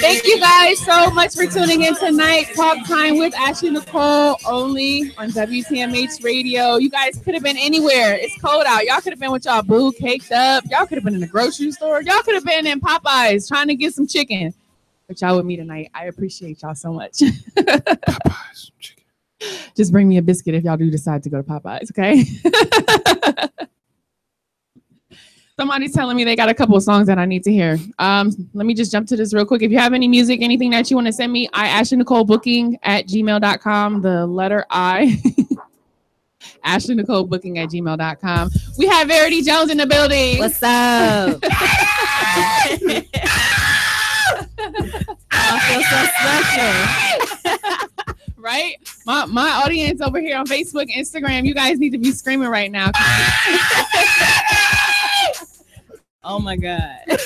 Thank you guys so much for tuning in tonight. Talk Time with Ashley Nicole, only on WTMH Radio. You guys could have been anywhere. It's cold out. Y'all could have been with y'all boo caked up. Y'all could have been in the grocery store. Y'all could have been in Popeyes trying to get some chicken. But y'all with me tonight. I appreciate y'all so much. Popeyes chicken. Just bring me a biscuit if y'all do decide to go to Popeyes, okay? Somebody's telling me they got a couple of songs that I need to hear. Let me just jump to this real quick. If you have any music, anything that you want to send me, Ashley Nicole booking at gmail.com. The letter I. Ashley Nicole booking at gmail.com. We have Verity Jones in the building. What's up? I feel so special. Right? My audience over here on Facebook, Instagram, you guys need to be screaming right now. Oh my God. Oh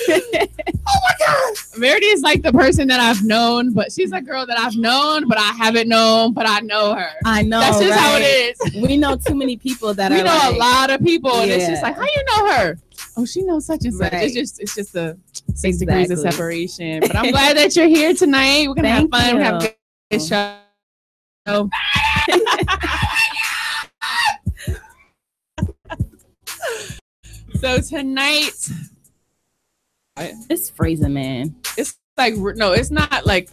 my God. Verity is like the person that I've known, but she's a girl that I've known, but I haven't known, but I know her. I know. That's just how it is. We know too many people that we are know like, a lot of people, and it's Yeah. just like, how you know her? Oh, she knows such and such. Right. It's just the 6 degrees of separation. But I'm glad that you're here tonight. We're gonna have fun. We're gonna have a good show. So tonight, it's freezing, man. it's like, no, it's not like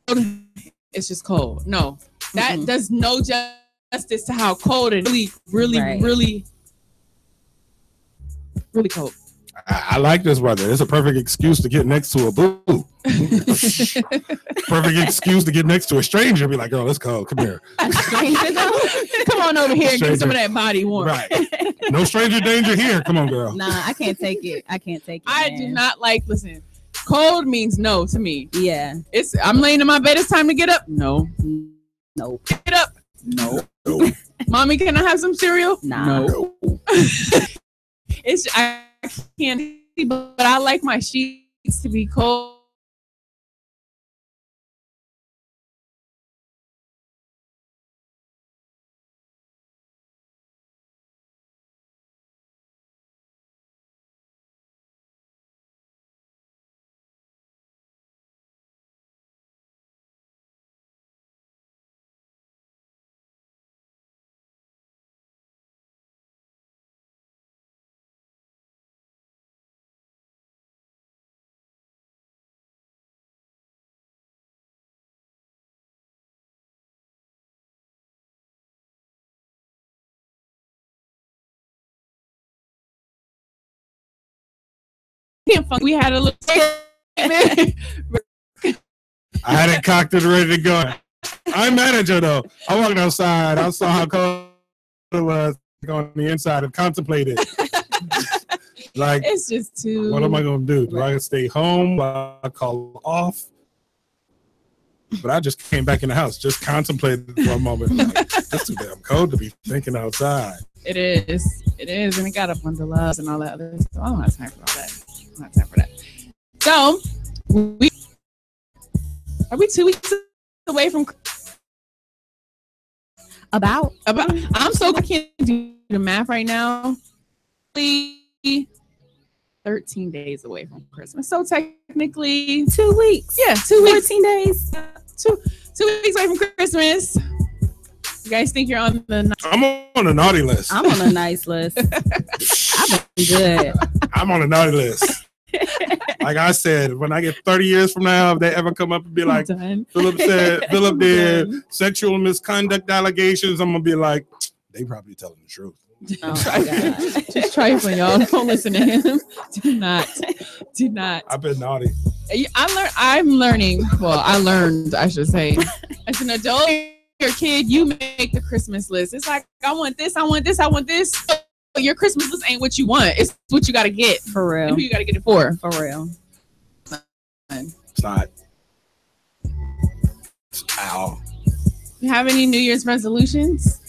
it's just cold. No, that does no justice to how cold it really cold. I like this weather. It's a perfect excuse to get next to a boo. Perfect excuse to get next to a stranger. Be like, oh, let's go. Come here. A stranger, though? Come on over here and get some of that body warm. Right. No stranger danger here. Come on, girl. Nah, I can't take it. I do not like, listen, cold means no to me. Yeah. I'm laying in my bed. It's time to get up. No. Get up. No. Mommy, can I have some cereal? Nah. No. I can't see, but I like my sheets to be cold. We had a little I had it cocked and ready to go. I'm manager though. I walked outside. I saw how cold it was on the inside and contemplated. Like, it's just too. What am I gonna do? Do I stay home? I call off? But I just came back in the house, just contemplated for a moment. Like, it's too damn cold to be thinking outside. It is, and it got up on the loves and all that other stuff. I don't have time for all that. Not time for that. So, are we 2 weeks away from About I'm so I can't do the math right now. 13 days away from Christmas. So technically 2 weeks. Yeah, 2 weeks. 14 days. Two weeks away from Christmas. You guys think you're on the I'm on a naughty list. I'm on a nice list. I've been good. I'm on a naughty list. Like I said, when I get 30 years from now, if they ever come up and be like, Philip did sexual misconduct allegations, I'm gonna be like, they probably telling the truth. Oh just trifling, y'all. Don't listen to him. Do not. I've been naughty. I'm learning. Well, I learned, I should say. As an adult, your kid, you make the Christmas list. It's like, I want this, I want this, I want this. But your Christmas list ain't what you want. It's what you got to get. For real. And who you got to get it for. For real. It's not. Ow. You have any New Year's resolutions?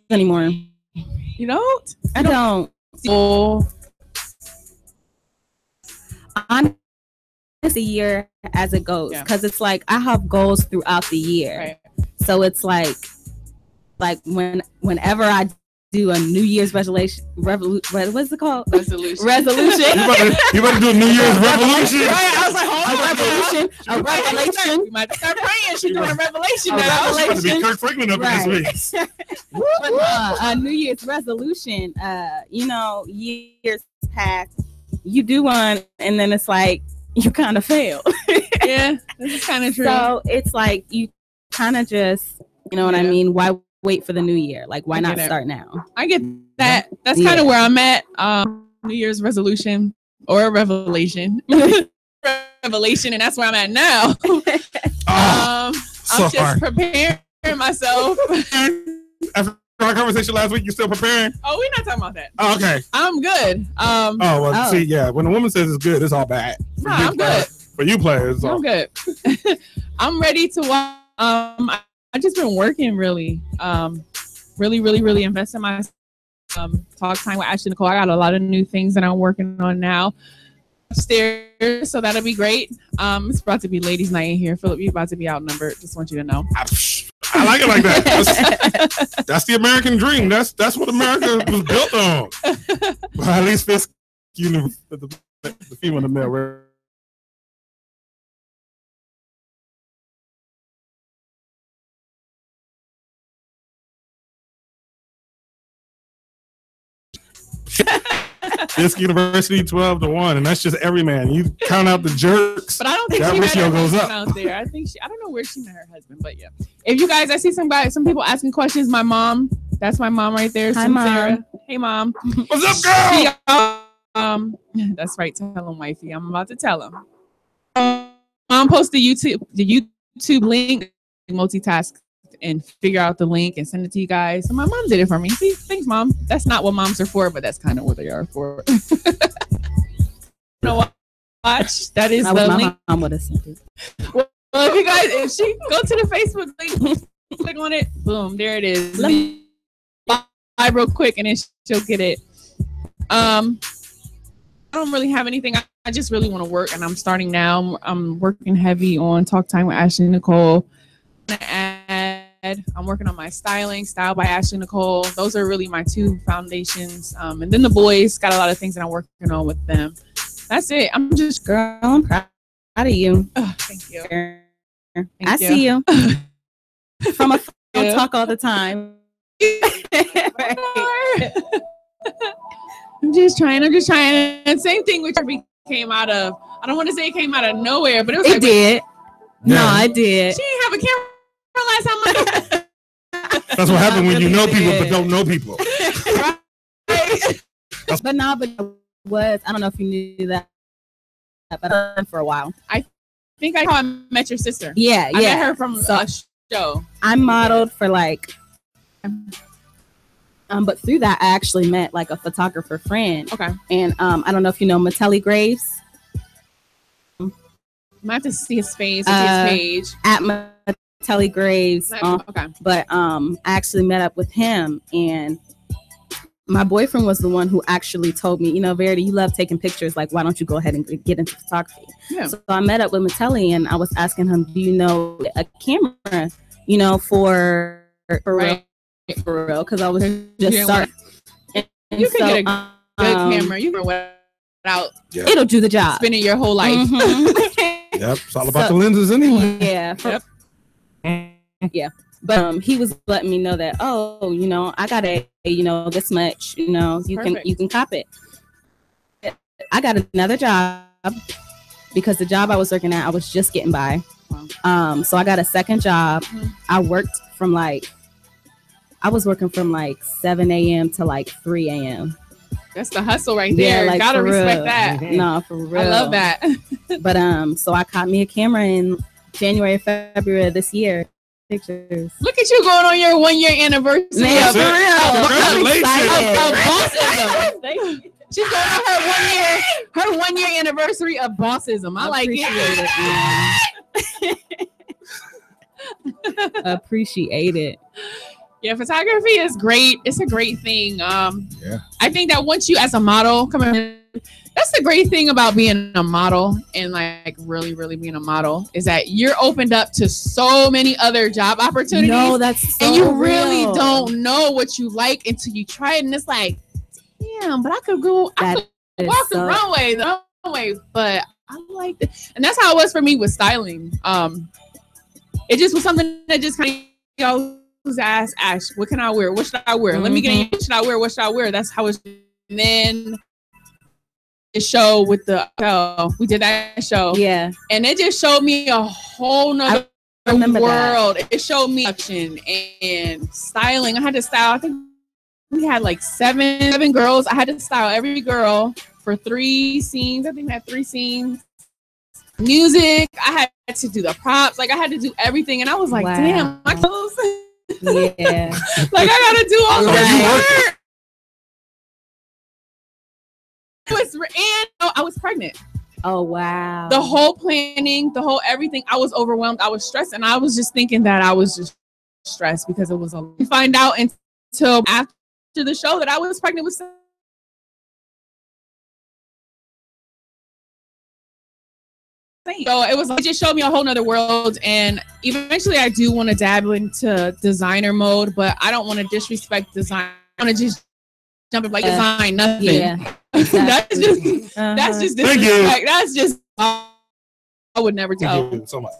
Anymore. You don't? I don't. I'm just a year as it goes, because it's like I have goals throughout the year. Right. So it's like whenever I do a New Year's resolution. What's it called? Resolution. You better do a New Year's revolution. Right, I was like, hold on. A revelation. You might start praying. She's doing a revelation A now. She's about to be Kirk Franklin up this week. But, a New Year's resolution. Years pass. You do one, and then it's like you kind of fail. Yeah, this is kind of true. So it's like you kind of just, you know what I mean? Why wait for the new year? Like, why not start now? I get that. That's kind of where I'm at. New Year's resolution or a revelation. Revelation, and that's where I'm at now. I'm just preparing myself. After our conversation last week, you still preparing? Oh, we're not talking about that. Oh, okay. I'm good. See, yeah. When a woman says it's good, it's all bad. No, I'm good. For you players, I'm good. I'm ready to watch. I just been working really investing my talk time with Ashley Nicole. I got a lot of new things that I'm working on now upstairs, so that'll be great. It's about to be ladies' night in here. Philip, you're about to be outnumbered. Just want you to know. I like it like that. That's the American dream. That's what America was built on. Well, at least Fisk, the female and the male. Fisk University 12-1, and that's just every man. You count out the jerks. But I don't think that she ratio goes up out there. I don't know where she met her husband, but yeah. If you guys, I see some people asking questions. My mom, that's my mom right there. Hi, Mom. Sarah. Hey, Mom. What's up, girl? That's right. Tell him, wifey. I'm about to tell him. Mom posted the YouTube link, multitask and figure out the link and send it to you guys. So my mom did it for me. See, thanks, Mom. That's not what moms are for, but that's kind of what they are for. Watch. That is the link. My mom would have sent it. Well, if she go to the Facebook link, click on it, boom, there it is. Let me live real quick, and then she'll get it. I don't really have anything. I just really want to work, and I'm starting now. I'm working heavy on Talk Time with Ashley Nicole. I'm working on my Style by Ashley Nicole. Those are really my two foundations. And then the boys got a lot of things that I'm working on with them. That's it. I'm just girl. I'm proud of you. Oh, thank you. I see you from a phone. Talk all the time. I'm just trying. And same thing with her came out of. I don't want to say it came out of nowhere, but it did. Yeah. No, I did. She didn't have a camera last time. That's what happened when you know people but don't know people. Right. But I don't know if you knew that, but I've been for a while. I think I met your sister. Yeah. I met her from a show. I modeled for but through that I actually met like a photographer friend. Okay. And I don't know if you know Metelli Graves. I have to see his face, his page. At Metelli Graves. Okay. But I actually met up with him, and my boyfriend was the one who actually told me, Verity, you love taking pictures. Like, why don't you go ahead and get into photography? Yeah. So I met up with Metelli, and I was asking him, do you know a camera, for real? For real, because I was just starting. You can get a good camera. You can without it'll do the job. Spending your whole life. Mm-hmm. Yep, it's all about the lenses anyway. Yeah. Yeah. But he was letting me know that, I got this much, you can cop it. I got another job because the job I was working at, I was just getting by. Wow. So I got a second job. Mm-hmm. I was working from 7 a.m. to 3 a.m. That's the hustle right there. Yeah, gotta respect that. No, for real. I love that. But so I caught me a camera in January, February of this year. Pictures. Look at you going on your 1 year anniversary. Man, for real. Bossism. She's going on her 1 year anniversary of bossism. I like it. Appreciate it. Yeah, photography is great. It's a great thing. I think that once you, as a model, come in, That's the great thing about being a model and like really, really being a model is that you're opened up to so many other job opportunities. No, that's so and you real. really don't know what you like until you try it, and it's like, damn, but I could walk the runway, but I like it. And that's how it was for me with styling. It just was something that just kind of asked Ash, what can I wear? What should I wear? Let me get in. What should I wear? What should I wear? That's how it's. And then the show with we did that show. Yeah. And it just showed me a whole nother world. That. It showed me action and styling. I had to style. I think we had like seven girls. I had to style every girl for 3 scenes. I think we had 3 scenes. Music. I had to do the props. Like I had to do everything. And I was like, damn, my clothes. Yeah. Like I gotta do all that work. And I was pregnant. Oh wow. The whole planning, the whole everything, I was overwhelmed. I was stressed, and I was just thinking that I was just stressed because it was a find out until after the show that I was pregnant with. So it just showed me a whole nother world, and eventually I do want to dabble into designer mode, but I don't want to disrespect design. I want to just jump in like design nothing. Yeah. Exactly. That's just disrespect. That's just I would never tell. Thank you so much.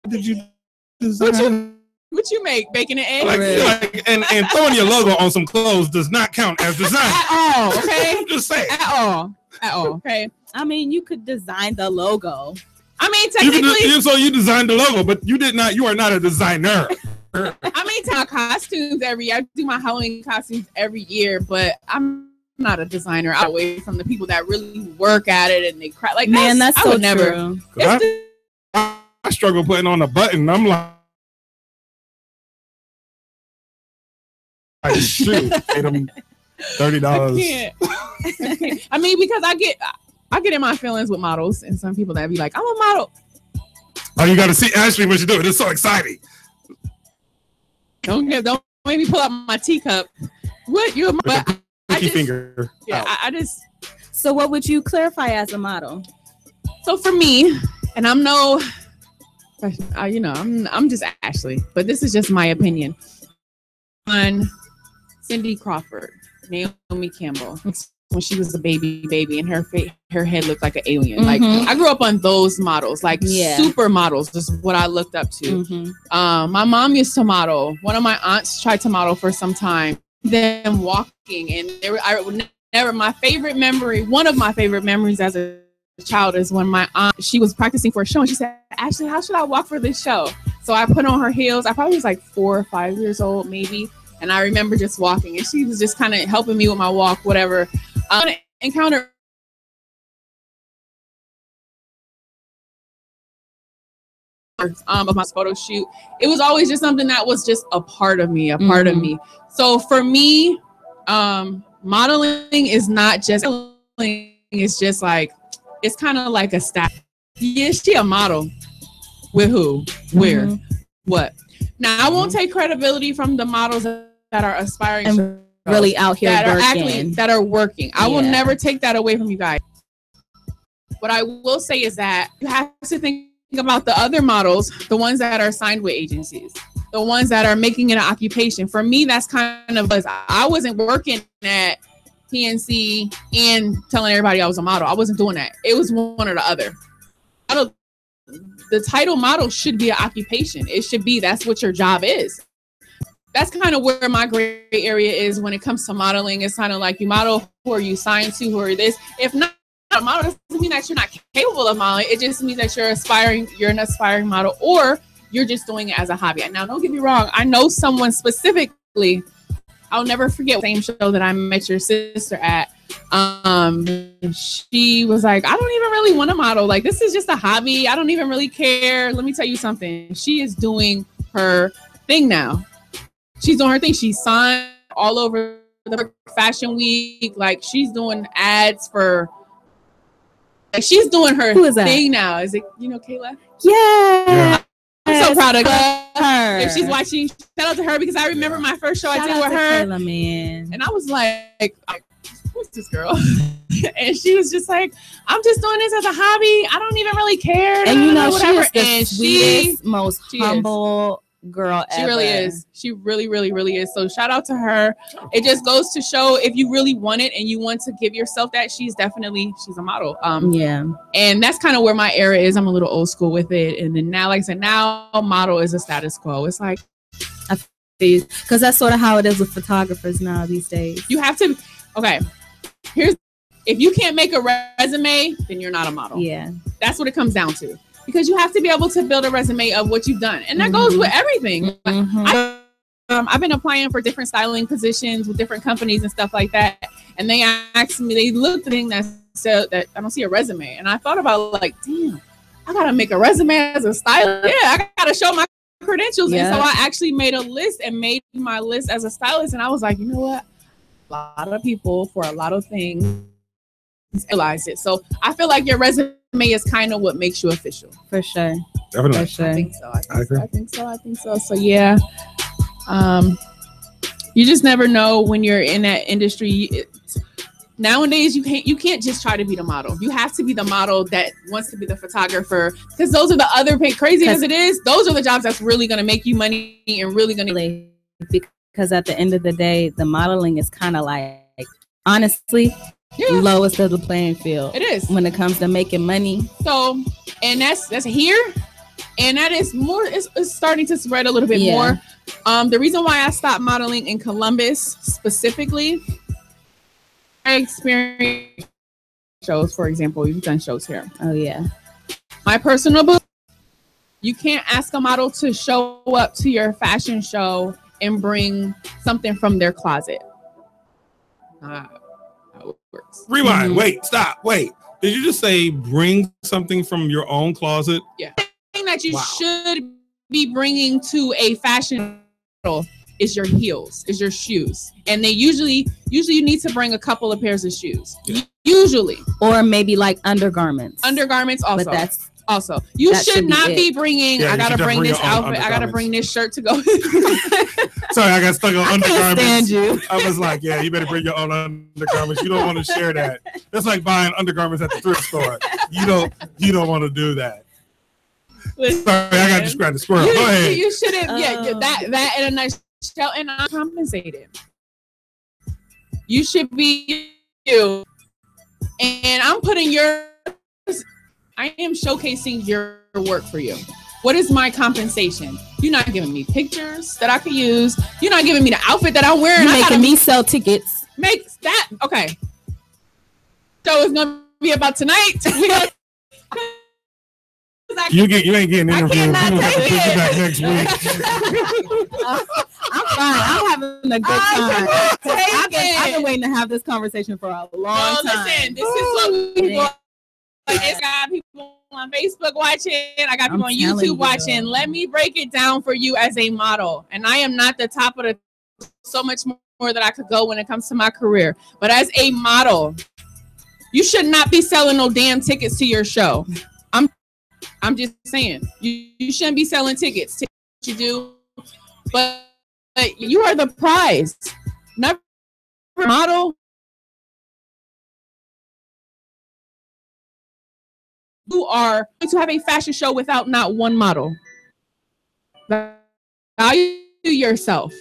Did you design? What you make? Bacon and eggs? Like, and throwing your logo on some clothes does not count as design. At all, okay? I'm just saying. At all, okay? I mean, you could design the logo. I mean, technically. So you designed the logo, but you did not. You are not a designer. I mean, my costumes every year. I do my Halloween costumes every year, but I'm not a designer. I'm away from the people that really work at it and they cry. Like, man, that's so true. I struggle putting on a button. I'm like, shoot, paid them $30. I mean, because I get in my feelings with models, and some people that be like, I'm a model. Oh, you got to see Ashley when she do it. It's so exciting. Don't make me pull out my teacup. What you? Finger. Yeah, I just. So, what would you clarify as a model? So for me, and I'm I'm just Ashley, but this is just my opinion. On Cindy Crawford, Naomi Campbell, when she was a baby, and her head looked like an alien. Like I grew up on those models, like super models. This is what I looked up to. My mom used to model. One of my aunts tried to model for some time. Them walking, and my favorite memory. One of my favorite memories as a child is when my aunt, she was practicing for a show, and she said, "Ashley, how should I walk for this show?" So I put on her heels. I probably was like 4 or 5 years old, maybe. And I remember just walking, and she was just kind of helping me with my walk, whatever. Encounter of my photo shoot. It was always just something that was just a part of me, part of me. So for me, modeling is not just, it's just like, it's kind of like a staff. Yeah, she a model. With who? Where? What? Now, I won't take credibility from the models that are aspiring and really out here that are working. I will never take that away from you guys. What I will say is that you have to think about the other models, the ones that are signed with agencies, the ones that are making it an occupation. For me, that's kind of, I wasn't working at PNC and telling everybody I was a model. I wasn't doing that. It was one or the other. The title model should be an occupation. It should be, that's what your job is. That's kind of where my gray area is when it comes to modeling. It's kind of like, you model, who are you signed to, who are this? If not a model, it doesn't mean that you're not capable of modeling. It just means that you're an aspiring model, or you're just doing it as a hobby. Now, don't get me wrong. I know someone specifically, I'll never forget the same show that I met your sister at. She was like, I don't even really want to model. Like, this is just a hobby. I don't even really care. Let me tell you something. She is doing her thing now. She's doing her thing. She's signed all over the fashion week. Like, she's doing ads for, like, she's doing her thing now. Is it, Kayla? Yeah. I'm so proud of her. If she's watching, shout out to her because I remember my first show I did with her. Kayla, man. And I was like, who's this girl? And she was just like, I'm just doing this as a hobby. I don't even really care. And you know, whatever. She is the sweetest, most humble girl ever. She really is. She really, really, really is. So shout out to her. It just goes to show if you really want it and you want to give yourself that, she's a model. Yeah. And that's kind of where my era is. I'm a little old school with it. And then now, like I said, now model is a status quo. It's like, because that's sort of how it is with photographers now these days. You have to, okay, if you can't make a resume, then you're not a model. Yeah. That's what it comes down to. Because you have to be able to build a resume of what you've done. And that goes with everything. I've been applying for different styling positions with different companies and stuff like that. And they asked me, they looked at things that said that I don't see a resume. And I thought about like, damn, I got to make a resume as a stylist. Yeah, I got to show my credentials. Yeah. And so I actually made a list and made my list as a stylist. And I was like, you know what? A lot of people for a lot of things realize it. So I feel like your resume is kind of what makes you official. For sure. Definitely. For sure. I think so. So yeah. You just never know when you're in that industry. Nowadays, you can't just try to be the model. You have to be the model that wants to be the photographer, because those are the other crazy as it is. Those are the jobs that's really going to make you money and really going to. Because at the end of the day, the modeling is kind of like, honestly, lowest of the playing field. It is when it comes to making money. So, and that's here, and that is more. It's starting to spread a little bit more. The reason why I stopped modeling in Columbus specifically, I experienced shows. For example, we've done shows here. Oh yeah. My personal book. You can't ask a model to show up to your fashion show and bring something from their closet. How it works. Rewind. Wait. Stop. Wait. Did you just say bring something from your own closet? Yeah. The thing that you should be bringing to a fashion show is your heels, is your shoes, and they usually you need to bring a couple of pairs of shoes. Yeah. Usually, or maybe like undergarments. Undergarments also. But that's. Also, you should not be bringing. I gotta bring this outfit. I gotta bring this shirt to go. Sorry, I got stuck on undergarments. You. I was like, yeah, you better bring your own undergarments. You don't want to share that. That's like buying undergarments at the thrift store. You don't want to do that. Listen, sorry, I got to describe the squirrel. Go ahead. You shouldn't. That in a nice shell and uncompensated. You should be you, and I'm putting your. I am showcasing your work for you. What is my compensation? You're not giving me pictures that I could use. You're not giving me the outfit that I'm wearing. You're making me sell tickets. Make that okay. So it's gonna be about tonight. You ain't getting interviewed. We're gonna have to put you back next week. I'm fine. I'm having a good time. I've been waiting to have this conversation for a long time. Listen, this is what we want. It's got people on Facebook watching. I got people on YouTube watching. Let me break it down for you as a model. And I am not the top of the so much more that I could go when it comes to my career. But as a model, you should not be selling no damn tickets to your show. I'm just saying. You shouldn't be selling tickets. You do. But you are the prize. Never model. You are going to have a fashion show without not one model. Value yourself.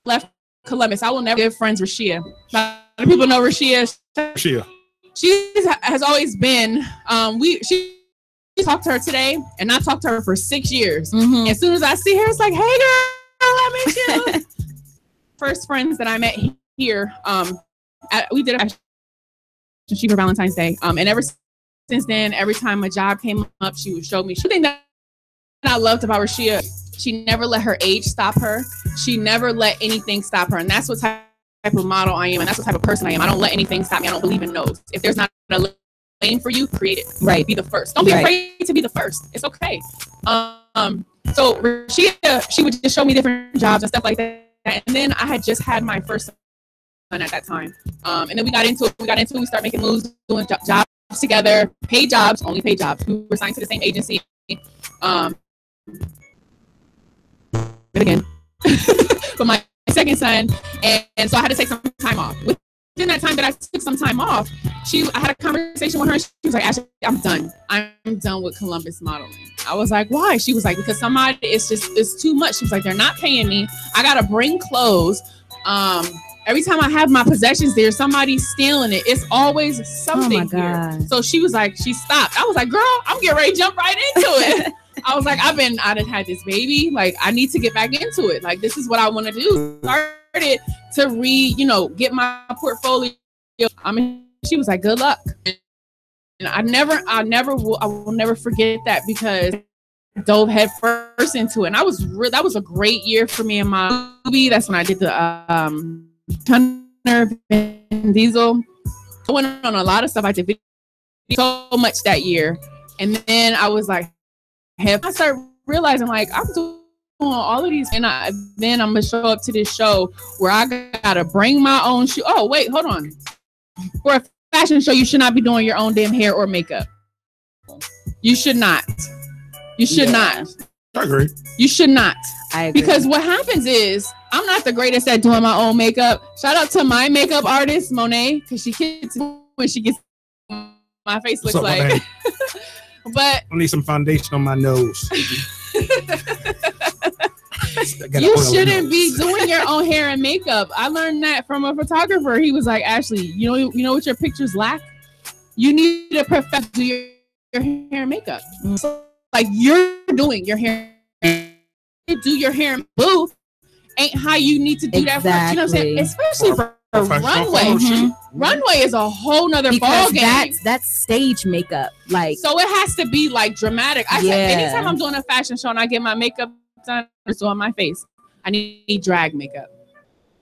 Left Columbus. I will never give friends Rashia. A lot of people know Rashia. She has always been. She talked to her today, and I talked to her for 6 years. Mm-hmm. As soon as I see her, it's like, hey girl, I met you. First friends that I met here. We did a for Valentine's Day. And ever since then, every time a job came up, she would show me. One thing that I loved about Rashia, she never let her age stop her. She never let anything stop her. And that's what type of model I am. And that's what type of person I am. I don't let anything stop me. I don't believe in no's. If there's not a lane for you, create it. Right. Be the first. Don't be afraid to be the first. It's okay. So Rashia, she would just show me different jobs and stuff like that. And then I had just had my first at that time, and then we got into it. We started making moves, doing jobs together, paid jobs, only paid jobs. We were signed to the same agency, Again, but my second son, and so I had to take some time off. Within that time that I took some time off, I had a conversation with her. And she was like, "Ashley, I'm done. I'm done with Columbus modeling." I was like, "Why?" She was like, "Because it's too much." She was like, "They're not paying me. I gotta bring clothes. Every time I have my possessions there, somebody's stealing it. It's always something here." So she was like, she stopped. I was like, "Girl, I'm getting ready to jump right into it." I was like, I done had this baby. Like, I need to get back into it. Like, this is what I want to do. Started to get my portfolio. She was like, "Good luck." And I will never forget that, because I dove head first into it. And that was a great year for me in my movie. That's when I did the Tunner Vin Diesel. I went on a lot of stuff. I did so much that year. And then I was like, I started realizing, like, I'm doing all of these, and then I'm gonna show up to this show where I gotta bring my own shoe. Oh wait, hold on. For a fashion show, you should not be doing your own damn hair or makeup. You should not. You should not. I agree. You should not. I agree. Because what happens is, I'm not the greatest at doing my own makeup. Shout out to my makeup artist, Monet, because she gets when she gets my face looks like. But I need some foundation on my nose. You shouldn't be doing your own hair and makeup. I learned that from a photographer. He was like, "Ashley, you know what your pictures lack? You need to perfect your hair and makeup. So, like, you're doing your hair, do your hair and booth ain't how you need to do that. For, you know what I'm saying? Especially for a runway. Mm-hmm. Runway is a whole nother ball game. That's stage makeup. Like, so it has to be like dramatic. I said, anytime I'm doing a fashion show and I get my makeup done on my face, I need drag makeup.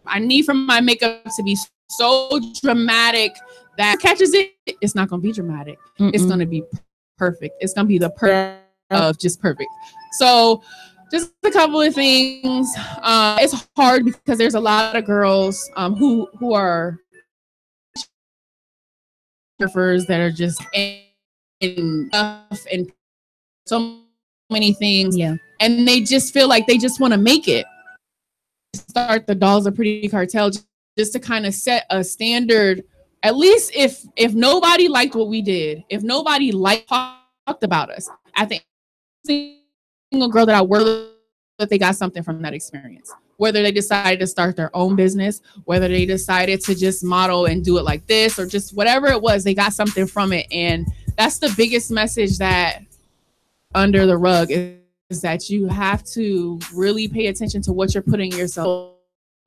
I need for my makeup to be so dramatic that catches it. It's not going to be dramatic. Mm-mm. It's going to be perfect. It's going to be the perfect of just perfect. So just a couple of things. It's hard because there's a lot of girls who are photographers that are just in so many things. Yeah. And they just feel like they just want to make it. Start the Dolls Are Pretty cartel just to kind of set a standard. At least if nobody liked what we did, if nobody talked about us, I think single girl that I work with, that they got something from that experience. Whether they decided to start their own business, whether they decided to just model and do it like this, or just whatever it was, they got something from it. And that's the biggest message that under the rug is that you have to really pay attention to what you're putting yourself,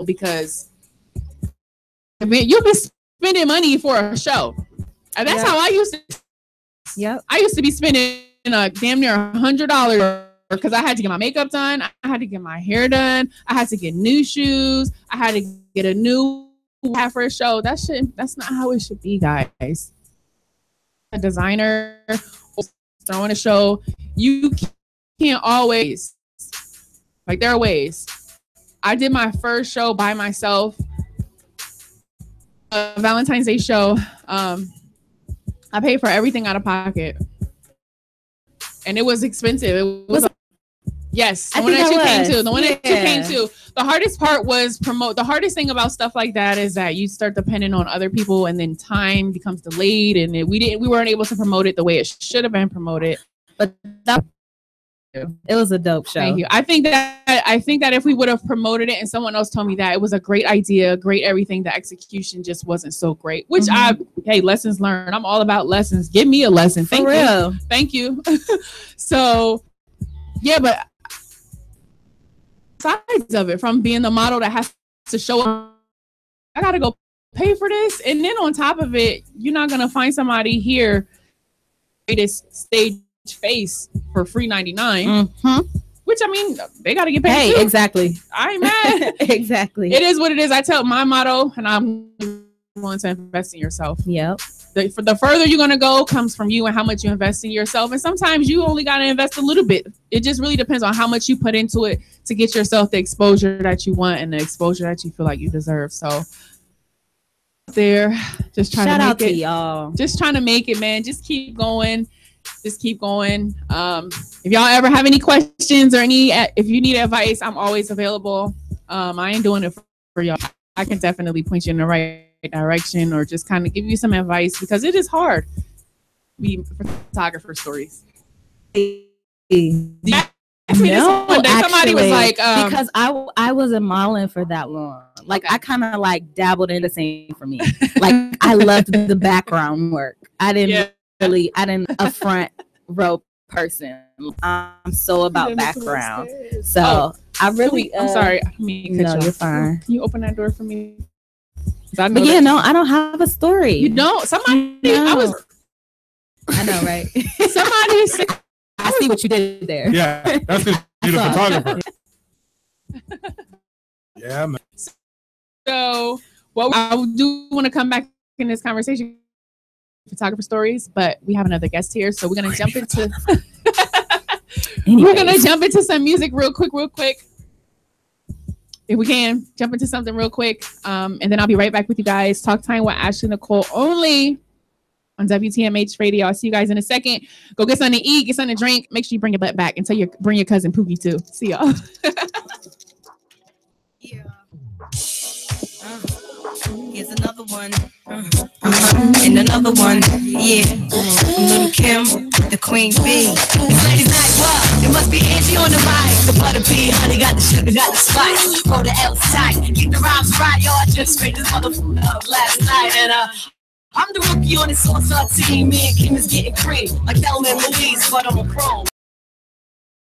because you'll be spending money for a show. And that's how I used to. Yep. I used to be spending damn near $100 because I had to get my makeup done. I had to get my hair done. I had to get new shoes. I had to get a new hat for a show. That's not how it should be, guys. A designer throwing a show, you can't always, like, there are ways. I did my first show by myself, a Valentine's Day show. I paid for everything out of pocket, and it was expensive. It was yes, the one that you came to. The one that you came to. The hardest part was promote. The hardest thing about stuff like that is that you start depending on other people, and then time becomes delayed, and we weren't able to promote it the way it should have been promoted. But it was a dope show. Thank you. I think that if we would have promoted it and someone else told me that it was a great idea, great everything, the execution just wasn't so great. Which hey, lessons learned. I'm all about lessons. Give me a lesson. Thank you. Thank you. So yeah, but sides of it, from being the model that has to show up, I gotta go pay for this, and then on top of it, you're not gonna find somebody here this stage face for free 99, which, I mean, they got to get paid. Hey, exactly. I ain't mad. Exactly. It is what it is. I tell my motto, and I'm willing to invest in yourself. Yep. For the further you're going to go comes from you and how much you invest in yourself. And sometimes you only got to invest a little bit. It just really depends on how much you put into it to get yourself the exposure that you want and the exposure that you feel like you deserve. So there, just trying to make it. Shout out to y'all. Just trying to make it, man. Just keep going. Just keep going. If y'all ever have any questions or if you need advice, I'm always available. I ain't doing it for y'all. I can definitely point you in the right direction or just kind of give you some advice because it is hard to be photographer stories. No, somebody was like, because I wasn't modeling for that long. Like I kind of like dabbled in the same for me. Like I loved the background work. I didn't a front row person. I'm so about background. So I really. I'm sorry. I mean, no, you're fine. Can you open that door for me? But yeah, no, I don't have a story. You don't. Somebody. No. I know, right? Somebody said. I see what you did there. Yeah, that's the photographer. Yeah, man. So, what I do want to come back in this conversation, photographer stories, but we have another guest here, so we're gonna jump into. We're gonna jump into some music real quick. If we can jump into something real quick, and then I'll be right back with you guys. Talk time with Ashley Nicole only on WTMH radio. I'll see you guys in a second. Go get something to eat, get something to drink. Make sure you bring your butt back and bring your cousin Pookie too. See y'all. Yeah. Here's another one. And another one. Yeah. Little Kim, the Queen Bee. It's ladies night, what? It must be Angie on the mic. The butter bee, honey got the sugar, got the spice. Roll the L tight. Keep the rhymes right, y'all. Just straight this motherfucker up last night. And I'm the rookie on this all-star team. Me and Kim is getting cream like Thelma and Louise, but on chrome.